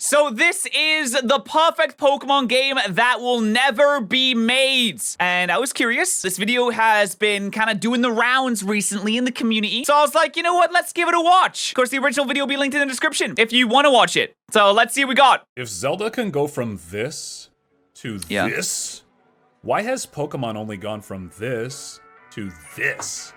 So this is the perfect Pokemon game that will never be made. And I was curious. This video has been kind of doing the rounds recently in the community. So I was like, you know what? Let's give it a watch. Of course, the original video will be linked in the description if you want to watch it. So let's see what we got. If Zelda can go from this to this, why has Pokemon only gone from this to this?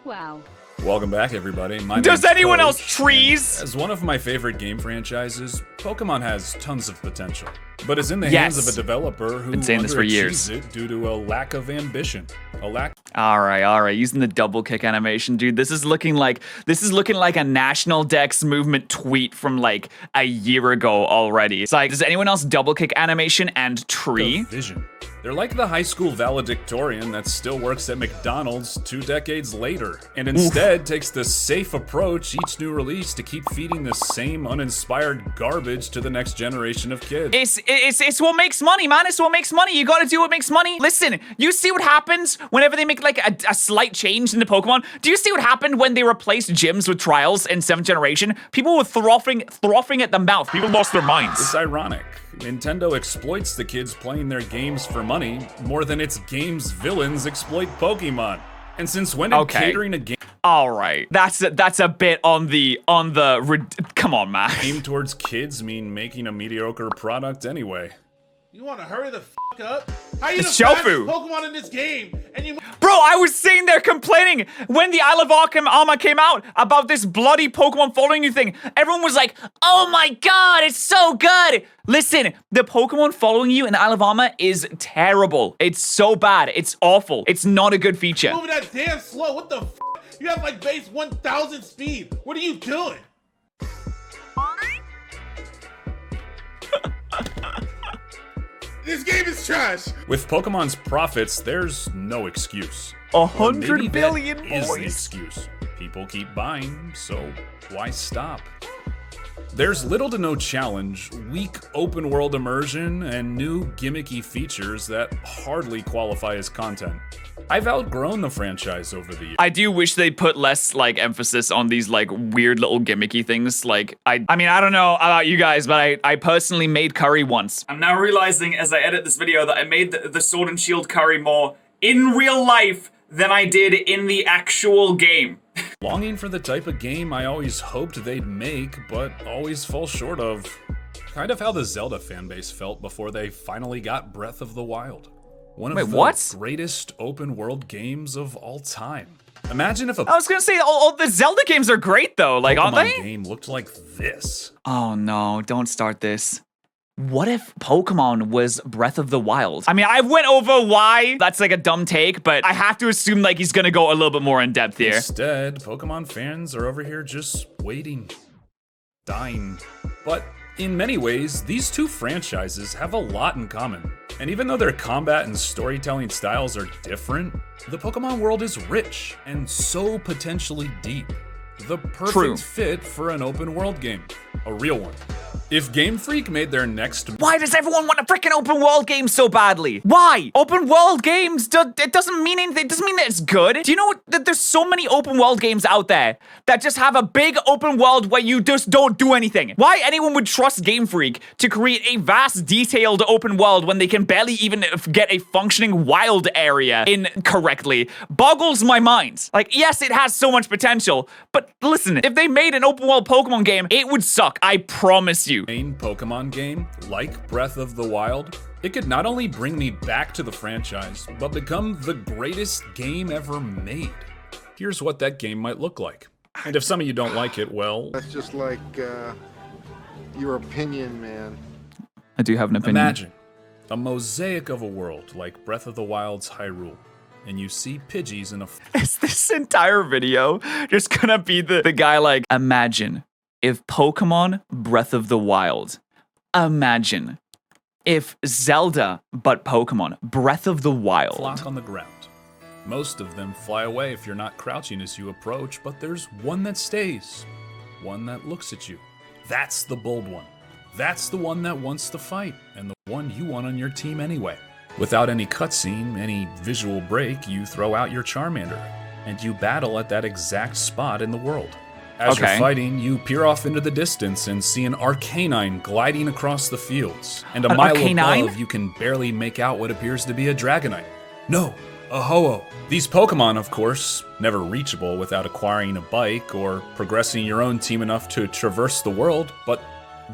Wow. Welcome back, everybody. Does anyone else trees? As one of my favorite game franchises, Pokemon has tons of potential, but is in the hands of a developer who underachieves it due to a lack of ambition. All right. Using the double kick animation, dude. This is looking like a National Dex movement tweet from like a year ago already. It's like, does anyone else double kick animation and tree? The vision. They're like the high school valedictorian that still works at McDonald's 2 decades later, and instead takes the safe approach each new release to keep feeding the same uninspired garbage to the next generation of kids. It's what makes money, man. It's what makes money. You gotta do what makes money. Listen, you see what happens whenever they make like a slight change in the Pokemon? Do you see what happened when they replaced gyms with trials in 7th generation? People were frothing at the mouth. People lost their minds. It's ironic. Nintendo exploits the kids playing their games for money more than its game's villains exploit Pokemon. And since when did catering a game? All right, that's a bit on the come on, man. Aim towards kids mean making a mediocre product anyway. You want to hurry the f up? How you the fastest Pokemon in this game? And you, bro, I was sitting there complaining when the Isle of Armor came out about this bloody Pokemon following you thing. Everyone was like, "Oh my god, it's so good." Listen, the Pokemon following you in the Isle of Armor is terrible. It's so bad. It's awful. It's not a good feature. moving that damn slow. What the f? You have like base 1000 speed. What are you doing? This game is trash. With Pokemon's profits, there's no excuse. 100 billion is the excuse. People keep buying, so why stop? There's little to no challenge, weak open world immersion, and new gimmicky features that hardly qualify as content. I've outgrown the franchise over the years. I do wish they put less like emphasis on these like weird little gimmicky things. Like I mean, I don't know about you guys, but I personally made curry once. I'm now realizing as I edit this video that I made the Sword and Shield curry more in real life than I did in the actual game. Longing for the type of game I always hoped they'd make, but always fall short of. Kind of how the Zelda fanbase felt before they finally got Breath of the Wild. One of the greatest open world games of all time. Imagine if I was gonna say, all the Zelda games are great though, like, aren't they? Game looked like this. Oh no, don't start this. What if Pokemon was Breath of the Wild? I mean, I went over why that's like a dumb take, but I have to assume like he's gonna go a little bit more in depth here. Instead, Pokemon fans are over here just waiting, dying. But in many ways, these two franchises have a lot in common. And even though their combat and storytelling styles are different, the Pokemon world is rich and so potentially deep. The perfect fit for an open world game. A real one. If Game Freak made their next... Why does everyone want a freaking open world game so badly? Why? Open world games, it doesn't mean anything. It doesn't mean that it's good. Do you know that there's so many open world games out there that just have a big open world where you just don't do anything? Why anyone would trust Game Freak to create a vast, detailed open world when they can barely even get a functioning wild area in correctly boggles my mind. Like, yes, it has so much potential, but listen, if they made an open world Pokemon game, it would suck. I promise you. Main Pokemon game, like Breath of the Wild, it could not only bring me back to the franchise, but become the greatest game ever made. Here's what that game might look like. And if some of you don't like it, well... That's just like, your opinion, man. I do have an opinion. Imagine a mosaic of a world like Breath of the Wild's Hyrule, and you see Pidgeys in a... Is this entire video just gonna be the guy like, imagine if Pokemon Breath of the Wild. Imagine if Zelda, but Pokemon Breath of the Wild. Flock on the ground. Most of them fly away if you're not crouching as you approach, but there's one that stays. One that looks at you. That's the bold one. That's the one that wants to fight, and the one you want on your team anyway. Without any cutscene, any visual break, you throw out your Charmander, and you battle at that exact spot in the world. As you're Okay. fighting, you peer off into the distance and see an Arcanine gliding across the fields. And a An mile Arcanine? above, you can barely make out what appears to be a Dragonite. No, a Ho-Oh. These Pokemon, of course, never reachable without acquiring a bike or progressing your own team enough to traverse the world, but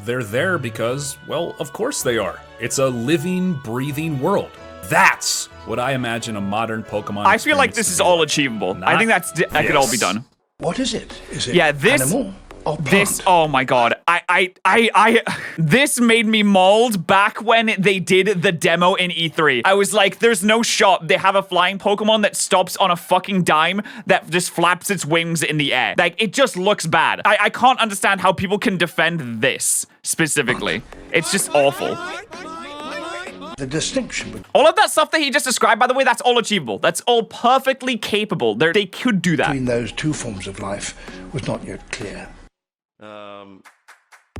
they're there because, well, of course they are. It's a living, breathing world. That's what I imagine a modern Pokemon I feel like experience this to is be all like. achievable. Not I think that could all be this. done. What is it? Is it Yeah, this- animal or plant? This, oh my god, this made me mauled back when they did the demo in E3. I was like, there's no shot they have a flying Pokemon that stops on a fucking dime that just flaps its wings in the air. Like, it just looks bad. I can't understand how people can defend this specifically. It's just awful. The distinction between All of that stuff that he just described, by the way, that's all achievable. That's all perfectly capable. They could do that. those two forms of life was not yet clear.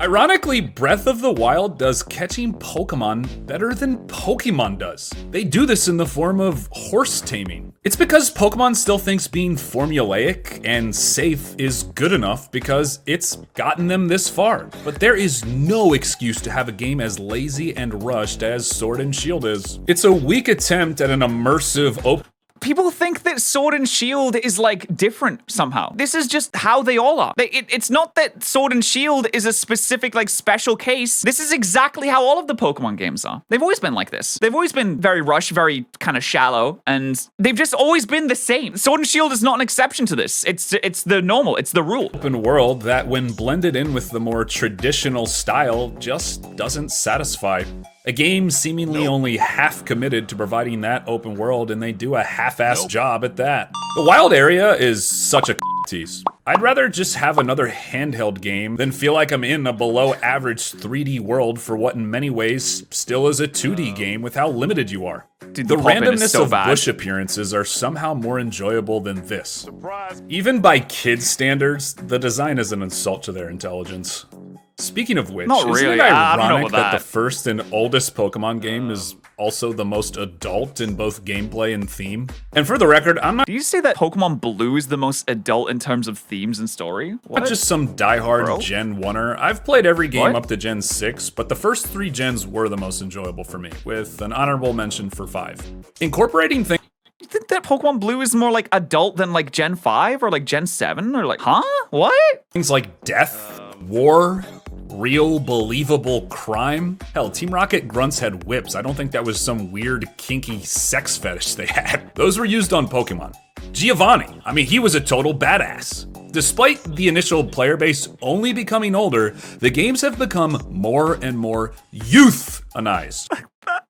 Ironically, Breath of the Wild does catching Pokemon better than Pokemon does. They do this in the form of horse taming. It's because Pokemon still thinks being formulaic and safe is good enough because it's gotten them this far. But there is no excuse to have a game as lazy and rushed as Sword and Shield is. It's a weak attempt at an immersive open People think that Sword and Shield is like different somehow. This is just how they all are. It's not that Sword and Shield is a specific like special case. This is exactly how all of the Pokemon games are. They've always been like this. They've always been very rushed, very kind of shallow, and they've just always been the same. Sword and Shield is not an exception to this. It's the normal. It's the rule. open world that, when blended in with the more traditional style, just doesn't satisfy. A game seemingly only half committed to providing that open world, and they do a half-assed job at that. The wild area is such a tease. I'd rather just have another handheld game than feel like I'm in a below-average 3D world for what in many ways still is a 2D game with how limited you are. Dude, The the pop-in is randomness so of bad. bush appearances are somehow more enjoyable than this. Even by kids' standards, the design is an insult to their intelligence. Speaking of which, Not isn't really. it I don't know ironic about that the that. first and oldest Pokemon game is also the most adult in both gameplay and theme? And for the record, I'm not Do you say that Pokemon Blue is the most adult in terms of themes and story? What? just some diehard Bro? Gen 1er. I've played every game What? up to Gen 6, but the first 3 gens were the most enjoyable for me, with an honorable mention for 5. Incorporating things You think that Pokemon Blue is more like adult than like Gen 5 or like Gen 7 or like, huh? What? like death, war, real believable crime. Hell, Team Rocket grunts had whips. I don't think that was some weird kinky sex fetish they had. Those were used on Pokemon. Giovanni, I mean, he was a total badass. Despite the initial player base only becoming older, the games have become more and more youth-anized.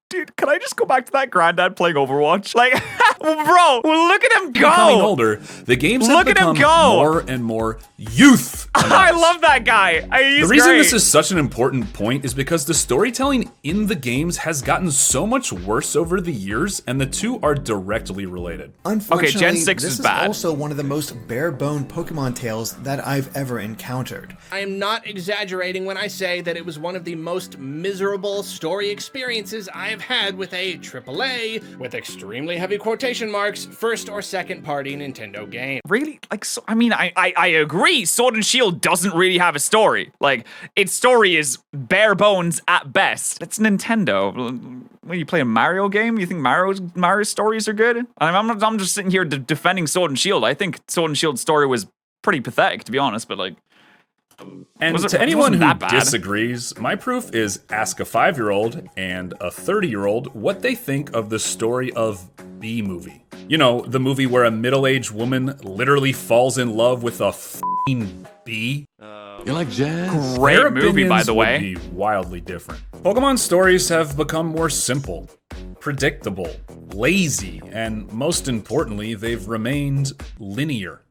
Dude, can I just go back to that granddad playing Overwatch? Like, bro, look at him Becoming go! older, the games have Look at him become go! more and more youth. I love that guy. He's The reason great. this is such an important point is because the storytelling in the games has gotten so much worse over the years, and the two are directly related. Unfortunately, Gen 6 this is is bad. also one of the most bare-bone Pokemon tales that I've ever encountered. I am not exaggerating when I say that it was one of the most miserable story experiences I have had with a AAA, with extremely heavy quotation marks, first or second party Nintendo game. Really? Like, so, I mean, I agree. Sword and Shield doesn't really have a story. Like, its story is bare bones at best. It's Nintendo. When you play a Mario game, you think Mario's stories are good? I'm just sitting here defending Sword and Shield. I think Sword and Shield's story was pretty pathetic, to be honest. But like, And it to anyone wasn't who that bad. disagrees, my proof is ask a 5-year-old and a 30-year-old what they think of the story of Bee Movie. You know, the movie where a middle-aged woman literally falls in love with a f***ing bee. You like jazz? great Their movie, by opinions the would way. be wildly different. Pokemon stories have become more simple, predictable, lazy, and most importantly, they've remained linear.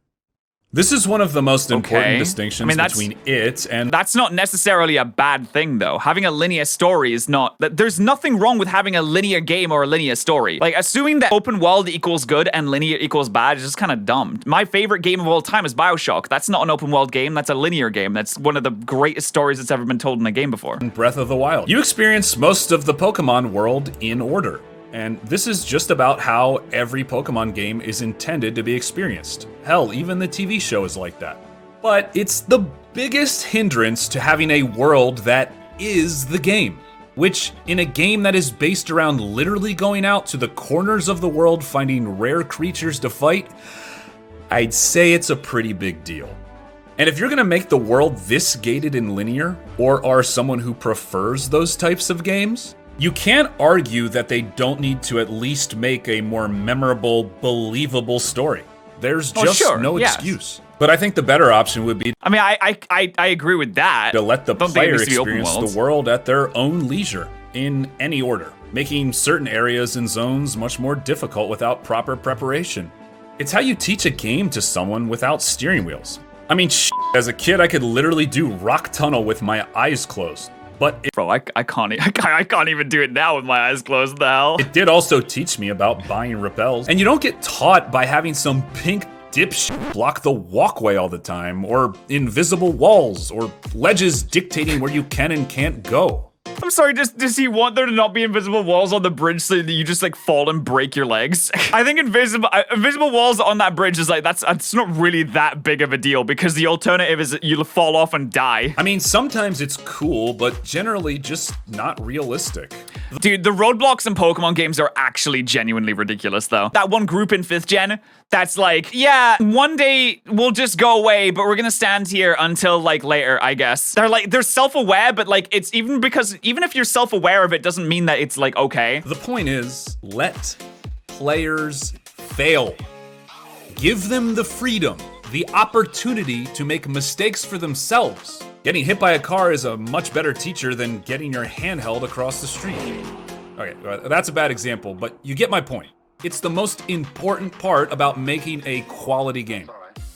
This is one of the most important Okay. distinctions I mean, that's- between it and That's not necessarily a bad thing, though. Having a linear story is not. There's nothing wrong with having a linear game or a linear story. Like, assuming that open world equals good and linear equals bad is just kind of dumb. My favorite game of all time is Bioshock. That's not an open world game. That's a linear game. That's one of the greatest stories that's ever been told in a game before. Breath of the Wild. You experience most of the Pokemon world in order. And this is just about how every Pokemon game is intended to be experienced. Hell, even the TV show is like that. But it's the biggest hindrance to having a world that is the game. Which, in a game that is based around literally going out to the corners of the world finding rare creatures to fight, I'd say it's a pretty big deal. And if you're gonna make the world this gated and linear, or are someone who prefers those types of games, you can't argue that they don't need to at least make a more memorable, believable story. There's just no excuse. But I think the better option would be I mean, I agree with that. to let the Don't think it player needs to be open experience worlds. the world at their own leisure, in any order, making certain areas and zones much more difficult without proper preparation. It's how you teach a game to someone without steering wheels. I mean, as a kid, I could literally do Rock Tunnel with my eyes closed. But Bro, I can't even do it now with my eyes closed. What the hell? it did also teach me about buying rappels. And you don't get taught by having some pink dipshit block the walkway all the time, or invisible walls, or ledges dictating where you can and can't go. I'm sorry, does he want there to not be invisible walls on the bridge so that you just like fall and break your legs? I think invisible walls on that bridge is like, that's not really that big of a deal, because the alternative is that you'll fall off and die. I mean, sometimes it's cool, but generally just not realistic. Dude, the roadblocks in Pokemon games are actually genuinely ridiculous, though. That one group in 5th gen, that's like, yeah, one day we'll just go away, but we're gonna stand here until like later, I guess. They're self-aware, but like it's even if you're self-aware of it, doesn't mean that it's like okay. The point is, let players fail. Give them the freedom, the opportunity to make mistakes for themselves. Getting hit by a car is a much better teacher than getting your hand held across the street. Okay, that's a bad example, but you get my point. It's the most important part about making a quality game.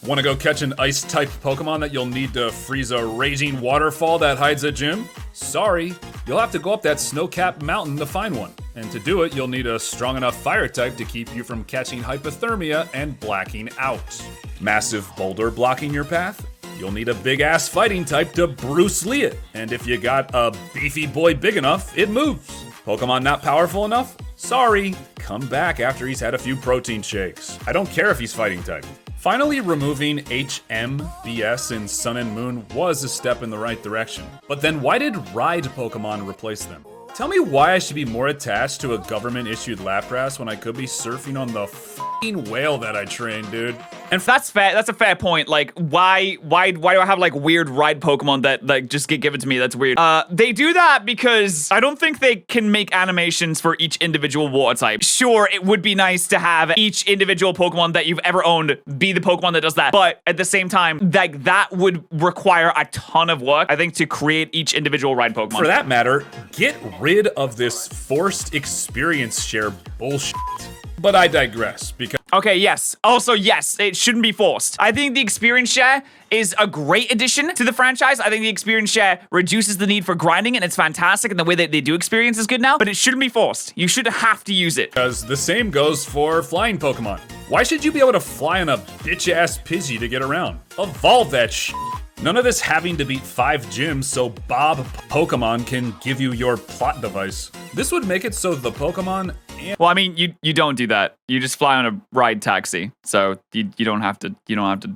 Want to go catch an ice-type Pokemon that you'll need to freeze a raging waterfall that hides a gym? Sorry, you'll have to go up that snow-capped mountain to find one. And to do it, you'll need a strong enough fire type to keep you from catching hypothermia and blacking out. Massive boulder blocking your path? You'll need a big-ass fighting type to Bruce Lee it. And if you got a beefy boy big enough, it moves. Pokemon not powerful enough? Sorry, come back after he's had a few protein shakes. I don't care if he's fighting type. Finally, removing HMBS in Sun and Moon was a step in the right direction. But then why did Ride Pokemon replace them? Tell me why I should be more attached to a government-issued Lapras when I could be surfing on the f***ing whale that I trained, dude. And that's fair. That's a fair point. Like, why do I have like weird ride Pokemon that like just get given to me? That's weird. They do that because I don't think they can make animations for each individual water type. Sure, it would be nice to have each individual Pokemon that you've ever owned be the Pokemon that does that. But at the same time, like that would require a ton of work, I think, to create each individual ride Pokemon. For that matter, get rid of this forced experience share bullshit. But I digress, because Okay, yes. Also, yes, it shouldn't be forced. I think the experience share is a great addition to the franchise. I think the experience share reduces the need for grinding, and it's fantastic, and the way that they do experience is good now, but it shouldn't be forced. You shouldn't have to use it. Because the same goes for flying Pokemon. Why should you be able to fly on a bitch-ass Pidgey to get around? Evolve that shit. None of this having to beat 5 gyms so Bob Pokemon can give you your plot device. This would make it so the Pokemon and Well, I mean, you don't do that. You just fly on a ride taxi, so you don't have to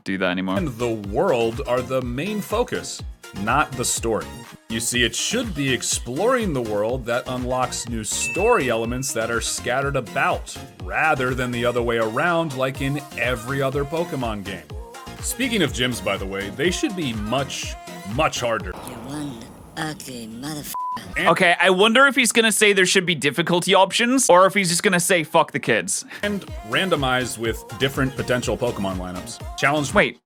do that anymore. the world are the main focus, not the story. You see, it should be exploring the world that unlocks new story elements that are scattered about, rather than the other way around like in every other Pokemon game. Speaking of gyms, by the way, they should be much, much harder. You one ugly motherfucker. Okay, I wonder if he's gonna say there should be difficulty options, or if he's just gonna say fuck the kids. And randomized with different potential Pokemon lineups. Challenge. Wait.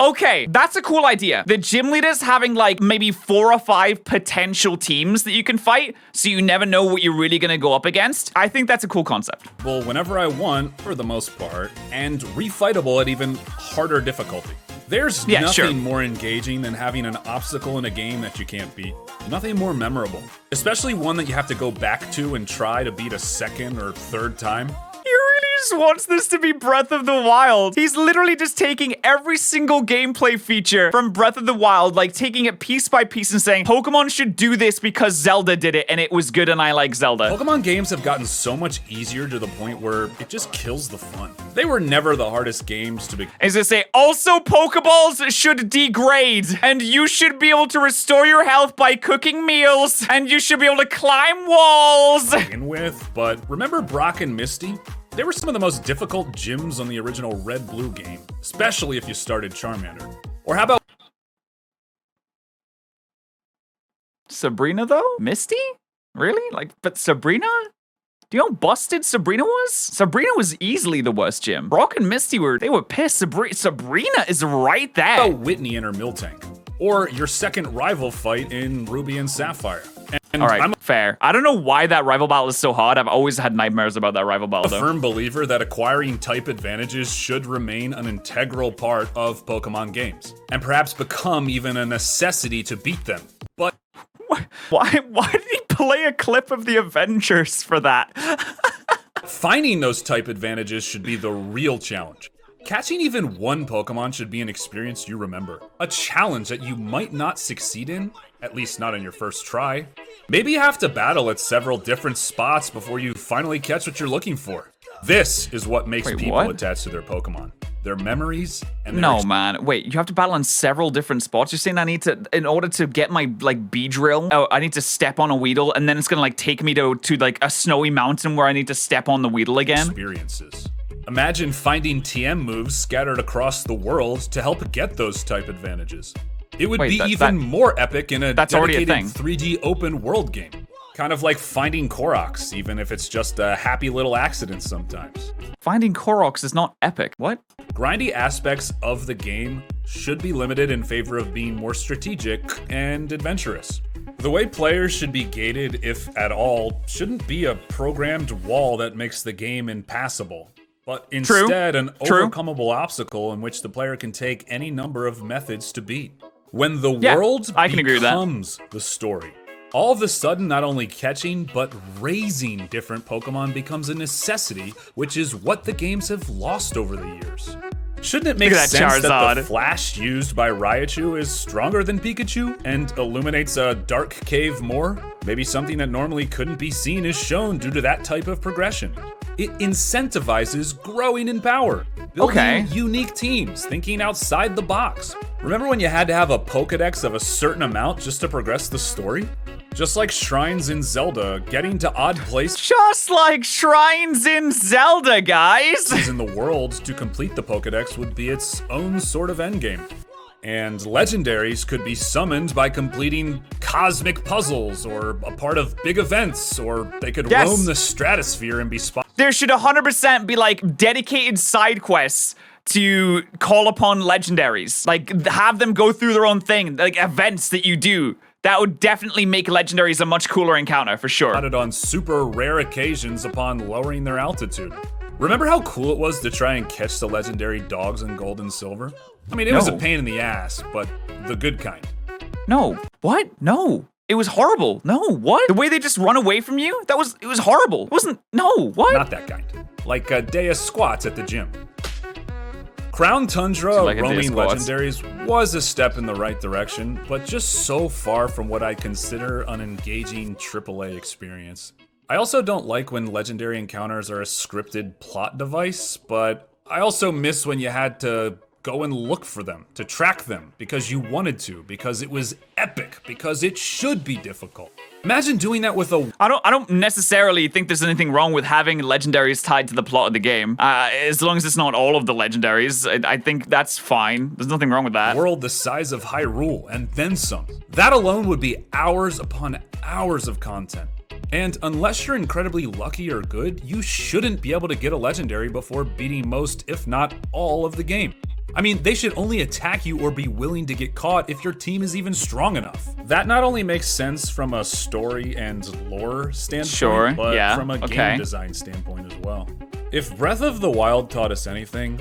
Okay, that's a cool idea. The gym leaders having like maybe 4 or 5 potential teams that you can fight, so you never know what you're really gonna go up against. I think that's a cool concept. Well, whenever I want, for the most part, and refightable at even harder difficulty. There's nothing more engaging than having an obstacle in a game that you can't beat. Nothing more memorable. Especially one that you have to go back to and try to beat a second or third time. You're really just wants this to be Breath of the Wild. He's literally just taking every single gameplay feature from Breath of the Wild, like taking it piece by piece and saying, Pokemon should do this because Zelda did it and it was good and I like Zelda. Pokemon games have gotten so much easier to the point where it just kills the fun. They were never the hardest games to be. As I say, also Pokeballs should degrade and you should be able to restore your health by cooking meals and you should be able to climb walls. Begin with, but remember Brock and Misty? They were some of the most difficult gyms on the original Red-Blue game, especially if you started Charmander. Or how about Sabrina though? Misty? Really? Like, but Sabrina? Do you know how busted Sabrina was? Sabrina was easily the worst gym. Brock and Misty they were pissed. Sabrina is right there. how about Whitney and her Miltank? Or your second rival fight in Ruby and Sapphire? And All right, fair. I don't know why that rival battle is so hard. I've always had nightmares about that rival battle, a firm believer that acquiring type advantages should remain an integral part of Pokemon games, and perhaps become even a necessity to beat them. But why did he play a clip of the Avengers for that? finding those type advantages should be the real challenge. Catching even one Pokemon should be an experience you remember. A challenge that you might not succeed in, at least not on your first try. Maybe you have to battle at several different spots before you finally catch what you're looking for. This is what makes people attached to their Pokemon. Their memories and their man. Wait, you have to battle on several different spots? You're saying I need to, in order to get my, like, Beedrill, I need to step on a Weedle, and then it's gonna, like, take me to like, a snowy mountain where I need to step on the Weedle again? experiences. Imagine finding TM moves scattered across the world to help get those type advantages. It would be even more epic in a dedicated 3D open world game. Kind of like finding Koroks, even if it's just a happy little accident sometimes. Finding Koroks is not epic. What? Grindy aspects of the game should be limited in favor of being more strategic and adventurous. The way players should be gated, if at all, shouldn't be a programmed wall that makes the game impassable, but instead an overcomable obstacle in which the player can take any number of methods to beat. When the world becomes the story, all of a sudden not only catching, but raising different Pokemon becomes a necessity, which is what the games have lost over the years. Shouldn't it make sense that the flash used by Raichu is stronger than Pikachu and illuminates a dark cave more? Maybe something that normally couldn't be seen is shown due to that type of progression. It incentivizes growing in power, building unique teams, thinking outside the box. Remember when you had to have a Pokedex of a certain amount just to progress the story? Just like shrines in Zelda, getting to odd places. Just like shrines in Zelda, guys! In the world to complete the Pokedex would be its own sort of endgame. And legendaries could be summoned by completing cosmic puzzles or a part of big events, or they could roam the stratosphere and be spotted. There should 100% be like dedicated side quests to call upon legendaries. Like, have them go through their own thing, like events that you do. That would definitely make legendaries a much cooler encounter, for sure. Spotted on super rare occasions upon lowering their altitude. Remember how cool it was to try and catch the legendary dogs in Gold and Silver? I mean, it was a pain in the ass, but the good kind. No. What? No. It was horrible. No, what? The way they just run away from you? It was horrible. It wasn't, no, what? Not that kind. Like a day of squats at the gym. Crown Tundra roaming legendaries was a step in the right direction, but just so far from what I consider an engaging AAA experience. I also don't like when legendary encounters are a scripted plot device, but I also miss when you had to go and look for them, to track them, because you wanted to, because it was epic, because it should be difficult. Imagine doing that with a... I don't necessarily think there's anything wrong with having legendaries tied to the plot of the game. As long as it's not all of the legendaries, I think that's fine. There's nothing wrong with that. World the size of Hyrule, and then some. That alone would be hours upon hours of content. And unless you're incredibly lucky or good, you shouldn't be able to get a legendary before beating most, if not all, of the game. I mean, they should only attack you or be willing to get caught if your team is even strong enough. That not only makes sense from a story and lore standpoint, but from a game design standpoint as well. If Breath of the Wild taught us anything...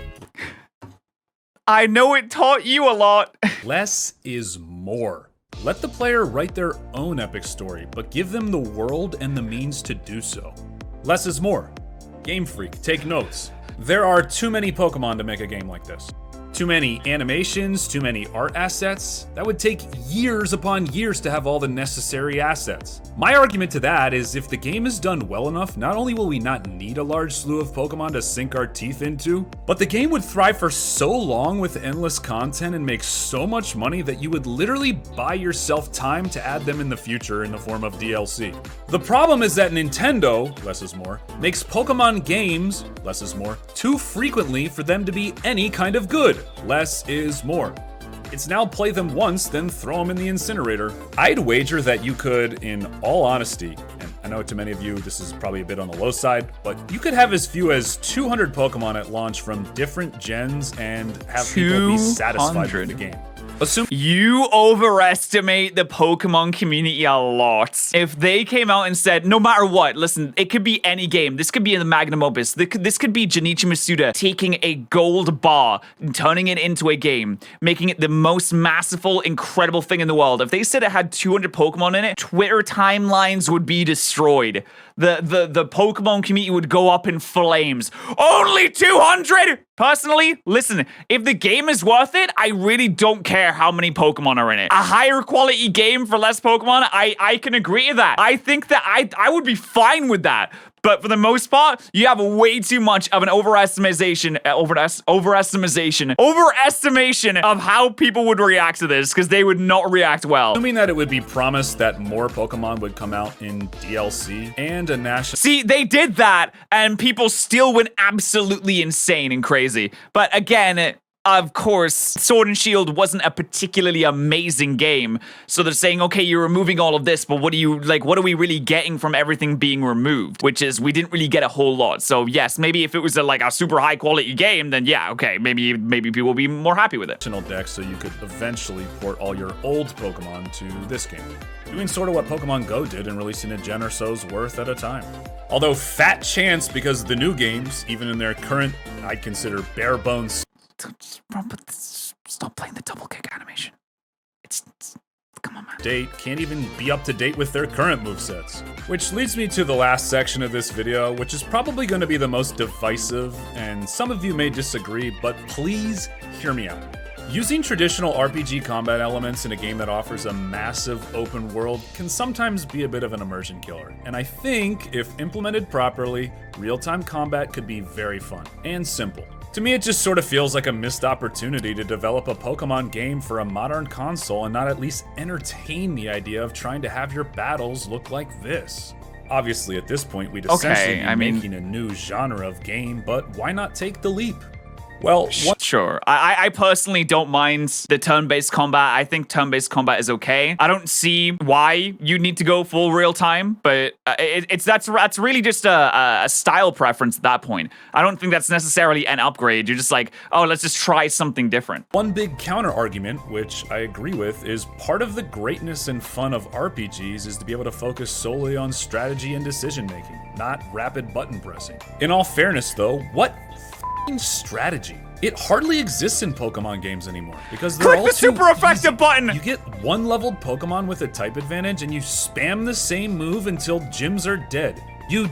I know it taught you a lot. Less is more. Let the player write their own epic story, but give them the world and the means to do so. Less is more. Game Freak, take notes. There are too many Pokemon to make a game like this. Too many animations, too many art assets. That would take years upon years to have all the necessary assets. My argument to that is if the game is done well enough, not only will we not need a large slew of Pokemon to sink our teeth into, but the game would thrive for so long with endless content and make so much money that you would literally buy yourself time to add them in the future in the form of DLC. The problem is that Nintendo, less is more, makes Pokemon games, less is more, too frequently for them to be any kind of good. Less is more. It's now play them once, then throw them in the incinerator. I'd wager that you could, in all honesty, and I know to many of you this is probably a bit on the low side, but you could have as few as 200 Pokemon at launch from different gens and have people be satisfied with the game. You overestimate the Pokemon community a lot. If they came out and said, no matter what, listen, it could be any game. This could be in the Magnum Opus. This could be Junichi Masuda taking a gold bar and turning it into a game, making it the most masterful, incredible thing in the world. If they said it had 200 Pokemon in it, Twitter timelines would be destroyed. The Pokemon community would go up in flames. Only 200? Personally, listen, if the game is worth it, I really don't care how many Pokemon are in it. A higher quality game for less Pokemon, I can agree to that. I think that I would be fine with that. But for the most part, you have way too much of an overestimation of how people would react to this, because they would not react well. Assuming that it would be promised that more Pokemon would come out in DLC and a national... See, they did that, and people still went absolutely insane and crazy. But again, of course, Sword and Shield wasn't a particularly amazing game. So they're saying, okay, you're removing all of this, but what are we really getting from everything being removed? Which is, we didn't really get a whole lot. So yes, maybe if it was a super high quality game, then yeah, okay, maybe people will be more happy with it. Deck so you could eventually port all your old Pokemon to this game. Doing sort of what Pokemon Go did and releasing a gen or so's worth at a time. Although fat chance because the new games, even in their current, I'd consider bare bones. Stop playing the double kick animation. It's come on, man. Date can't even be up to date with their current movesets. Which leads me to the last section of this video, which is probably going to be the most divisive, and some of you may disagree, but please hear me out. Using traditional RPG combat elements in a game that offers a massive open world can sometimes be a bit of an immersion killer, and I think, if implemented properly, real-time combat could be very fun and simple. To me, it just sort of feels like a missed opportunity to develop a Pokemon game for a modern console and not at least entertain the idea of trying to have your battles look like this. Obviously, at this point, we'd essentially be making a new genre of game, but why not take the leap? Well, sure. I personally don't mind the turn-based combat. I think turn-based combat is okay. I don't see why you need to go full real time, but that's really just a style preference at that point. I don't think that's necessarily an upgrade. You're just like, oh, let's just try something different. One big counter argument, which I agree with, is part of the greatness and fun of RPGs is to be able to focus solely on strategy and decision making, not rapid button pressing. In all fairness, though, what strategy? It hardly exists in Pokemon games anymore because they're all the super effective button. You get one-leveled Pokemon with a type advantage and you spam the same move until gyms are dead.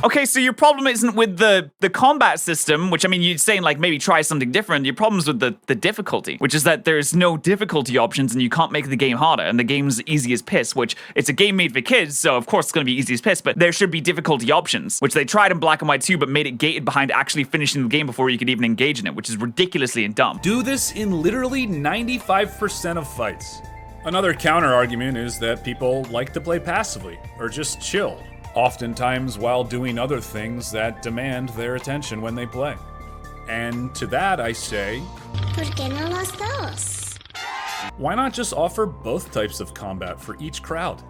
Okay, so your problem isn't with the combat system, which, I mean, you're saying, like, maybe try something different. Your problem's with the difficulty, which is that there's no difficulty options and you can't make the game harder, and the game's easy as piss, which it's a game made for kids, so of course it's going to be easy as piss, but there should be difficulty options, which they tried in Black and White 2, but made it gated behind actually finishing the game before you could even engage in it, which is ridiculously dumb. Do this in literally 95% of fights. Another counter argument is that people like to play passively, or just chill, oftentimes while doing other things that demand their attention when they play. And to that I say, ¿Por qué no los dos? Why not just offer both types of combat for each crowd?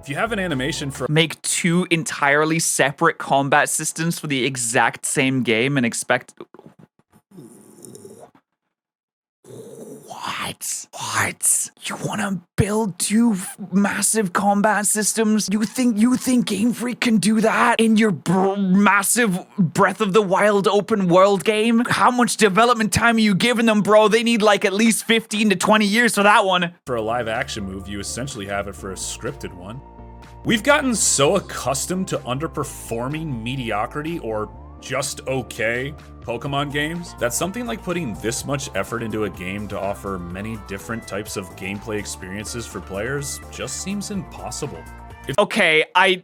If you have an animation for— Make two entirely separate combat systems for the exact same game and expect— What? You want to build two massive combat systems? You think Game Freak can do that in your massive Breath of the Wild open world game? How much development time are you giving them, bro? They need like at least 15 to 20 years for that one. For a live action move, you essentially have it for a scripted one. We've gotten so accustomed to underperforming mediocrity or just okay Pokemon games, that something like putting this much effort into a game to offer many different types of gameplay experiences for players just seems impossible. Okay, I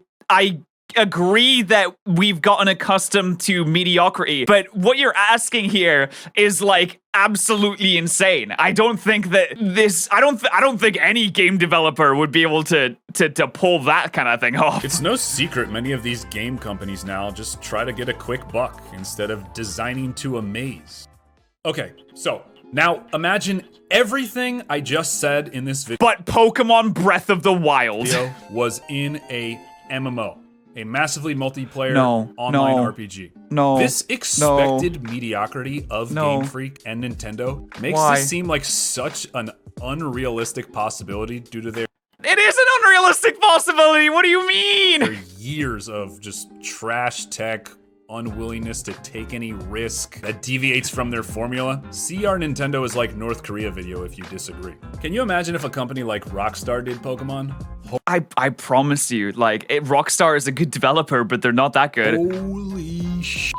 agree that we've gotten accustomed to mediocrity, but what you're asking here is like absolutely insane. I don't think that I don't think any game developer would be able to pull that kind of thing off. It's no secret many of these game companies now just try to get a quick buck instead of designing to amaze. Okay, so now imagine everything I just said in this video. But Pokemon Breath of the Wild was in a MMO. A massively multiplayer no, online RPG. No. This expected mediocrity of Game Freak and Nintendo makes this seem like such an unrealistic possibility due to their It is an unrealistic possibility. What do you mean? years of just trash tech, unwillingness to take any risk that deviates from their formula. See our Nintendo is like North Korea video if you disagree. Can you imagine if a company like Rockstar did Pokemon? I promise you, like, Rockstar is a good developer, but they're not that good. Holy shit.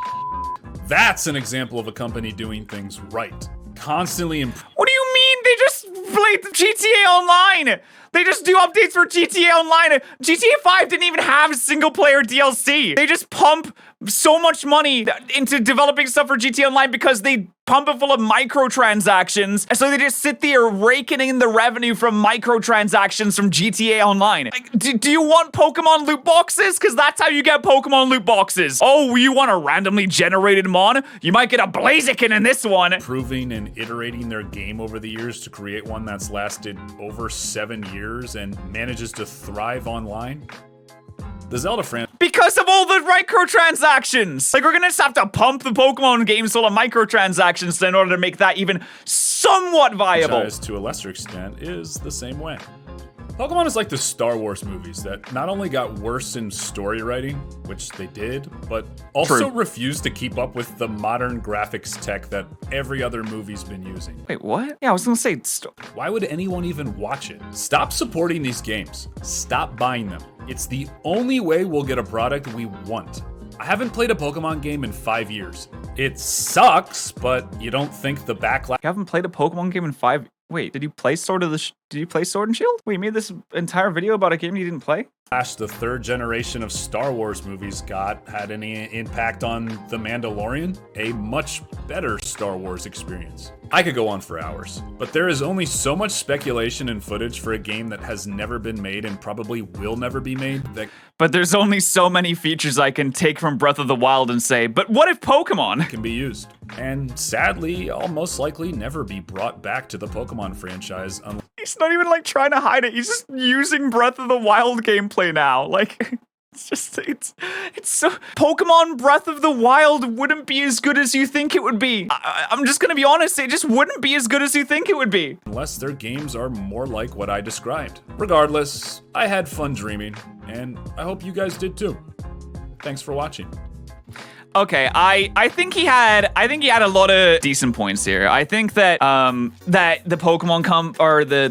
That's an example of a company doing things right. Constantly What do you mean? They just played the GTA Online. They just do updates for GTA Online. GTA 5 didn't even have single player DLC. They just pump so much money into developing stuff for GTA Online because they pump it full of microtransactions. And so they just sit there raking in the revenue from microtransactions from GTA Online. Like, do you want Pokemon loot boxes? Because that's how you get Pokemon loot boxes. Oh, you want a randomly generated mon? You might get a Blaziken in this one. Improving and iterating their game over the years to create one that's lasted over 7 years and manages to thrive online. The Zelda franchise. Because of all the microtransactions. Like, we're gonna just have to pump the Pokemon games full of microtransactions in order to make that even somewhat viable. To a lesser extent, is the same way. Pokemon is like the Star Wars movies that not only got worse in story writing, which they did, but also refused to keep up with the modern graphics tech that every other movie's been using. Wait, what? Yeah, I was gonna say, why would anyone even watch it? Stop supporting these games. Stop buying them. It's the only way we'll get a product we want. I haven't played a Pokemon game in 5 years. It sucks, but you don't think the backlash— You haven't played a Pokemon game in 5— Wait, did you play Sword and Shield? Wait, you made this entire video about a game you didn't play? The third generation of Star Wars movies had any impact on The Mandalorian? A much better Star Wars experience. I could go on for hours, but there is only so much speculation and footage for a game that has never been made and probably will never be made. But there's only so many features I can take from Breath of the Wild and say, but what if Pokemon can be used? And sadly, I'll most likely never be brought back to the Pokemon franchise unless— He's not even like trying to hide it. He's just using Breath of the Wild gameplay now. Like, it's so— Pokemon Breath of the Wild wouldn't be as good as you think it would be. I'm just gonna be honest, it just wouldn't be as good as you think it would be. Unless their games are more like what I described. Regardless, I had fun dreaming, and I hope you guys did too. Thanks for watching. Okay, I think he had a lot of decent points here. I think that that the Pokemon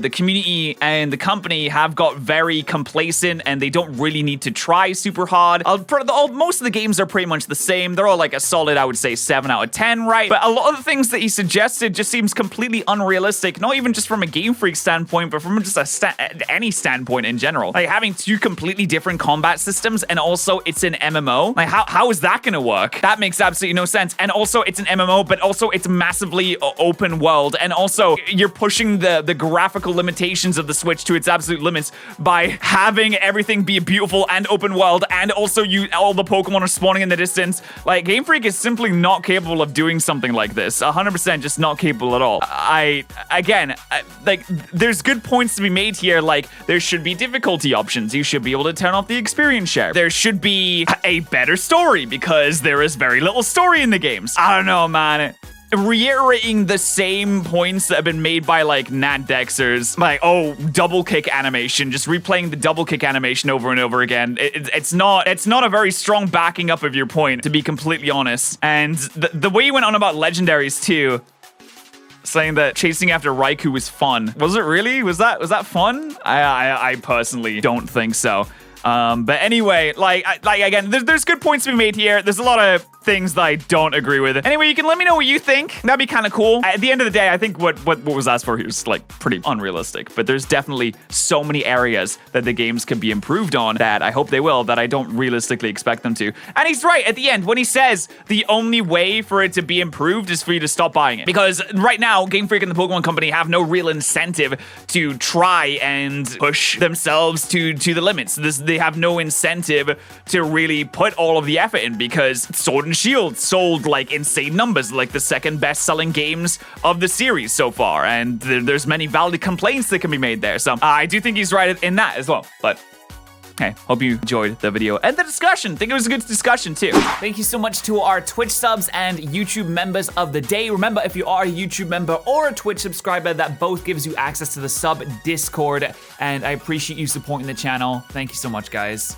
the community and the company have got very complacent and they don't really need to try super hard. Most of the games are pretty much the same. They're all like a solid, I would say, 7 out of 10, right? But a lot of the things that he suggested just seems completely unrealistic, not even just from a Game Freak standpoint, but from just any standpoint in general. Like having 2 completely different combat systems and also it's an MMO. Like how is that gonna work? That makes absolutely no sense. And also it's an MMO, but also it's massively open world. And also you're pushing the graphical limitations of the Switch to its absolute limits by having everything be beautiful and open world. And also all the Pokemon are spawning in the distance. Like Game Freak is simply not capable of doing something like this. 100% just not capable at all. Like there's good points to be made here. Like there should be difficulty options. You should be able to turn off the experience share. There should be a better story because there is very little story in the games. I don't know, man. Reiterating the same points that have been made by like Nat Dexers, like, oh, double kick animation, just replaying the double kick animation over and over again. It's not a very strong backing up of your point, to be completely honest. And the way you went on about legendaries too, saying that chasing after Raikou was fun. Was it really? Was that fun? I personally don't think so. But anyway, like again, there's good points to be made here. There's a lot of things that I don't agree with. Anyway, you can let me know what you think. That'd be kind of cool. At the end of the day, I think what was asked for here is like pretty unrealistic, but there's definitely so many areas that the games can be improved on that I hope they will, that I don't realistically expect them to. And he's right at the end when he says the only way for it to be improved is for you to stop buying it. Because right now, Game Freak and the Pokemon Company have no real incentive to try and push themselves to the limits. They have no incentive to really put all of the effort in, because Sword and Shield sold like insane numbers, like the second best selling games of the series so far, and there's many valid complaints that can be made there. So I do think he's right in that as well. But hey, hope you enjoyed the video and the discussion. Think it was a good discussion too. Thank you so much to our Twitch subs and YouTube members of the day. Remember, if you are a YouTube member or a Twitch subscriber, that both gives you access to the sub Discord, and I appreciate you supporting the channel. Thank you so much, guys.